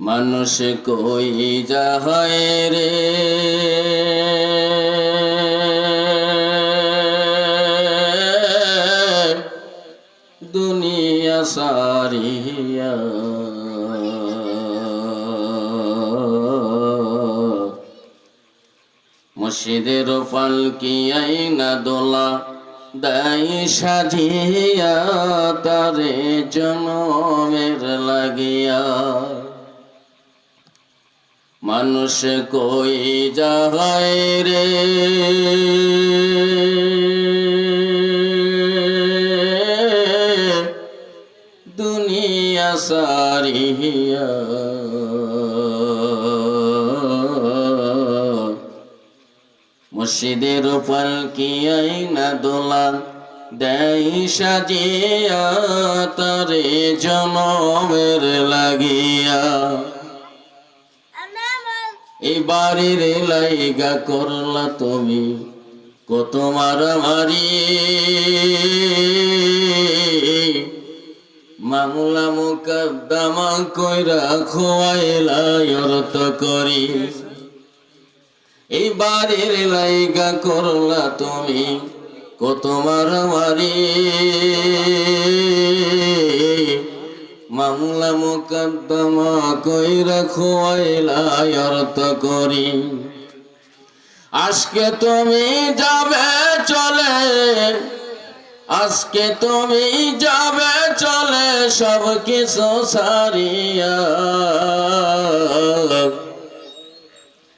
মানুষ কই যায় রে দুনিয়া সারিয়া, মসজিদের পালকি আইনা দোলা দাই সাজিয়া তারে জনমের লাগিয়া। মানুষ কই যায় রে দুনিয়া সারিয়া, মসজিদের পালকি আইনা দোলা দেয় সাজিয়া তারে জনমের লাগিয়া। এই বাড়ির লাইগা করলা তুমি কত মারামারি, মামলা মুকদ্দমা কইরা খোয়াইলা অর্থ করি। এই বাড়ির লাইগা করলা তুমি কত মারামারি, মামলা মুকদ্দমা কইরা খোয়াইলা অর্থ করি। আজকে তুমি যাবে চলে, আজকে তুমি যাবে চলে সব কিছু সারিয়া,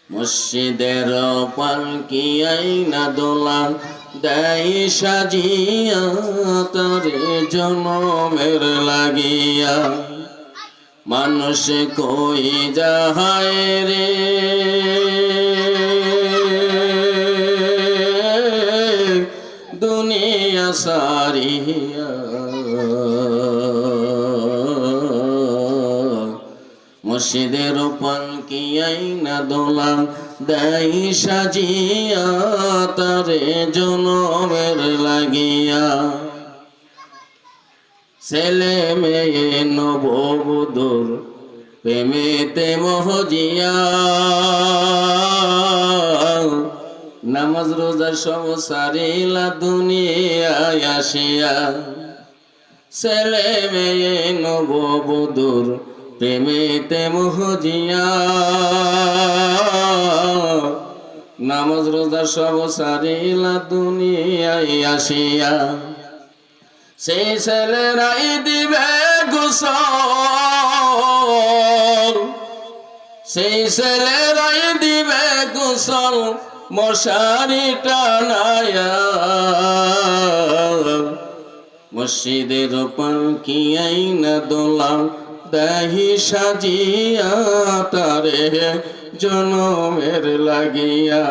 মসজিদের পালকি আইনা দোলা দেয় সাজিয়া তারে জনমের লাগিয়া। মানুষ কই যায় রে দুনিয়া সারিয়া, মসজিদের পালকি আইনা দোলা দেয় সাজিয়া তারে জনমের লাগিয়া। ছেলে মেয়ে নববধূর প্রেমেতে মহজিয়া, নামাজ রোজা সব সারিলা দুনিয়ায় আসিয়া। ছেলে মেয়ে নববধূর প্রেমেতে মহজিয়া, নামাজ রোজা সব সারিলা দুনিয়ায় আসিয়া। সেই ছেলেরাই দিবে গোসল, সেই ছেলেরাই দিবে গোসল মশারি টানায়া, মসজিদের পালকি আইনা দোলা দেহি সাজিয়া তারে জনমের লাগিয়া।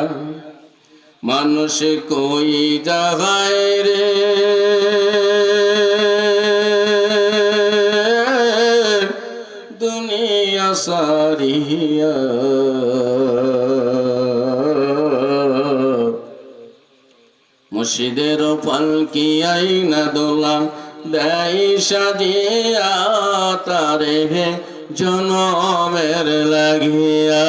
মানুষ কই যায় রে দুনিয়া সারিয়া, মসজিদের পালকি আইনা দোলা দেয় সাজিয়া তারে জনমের লাগিয়া।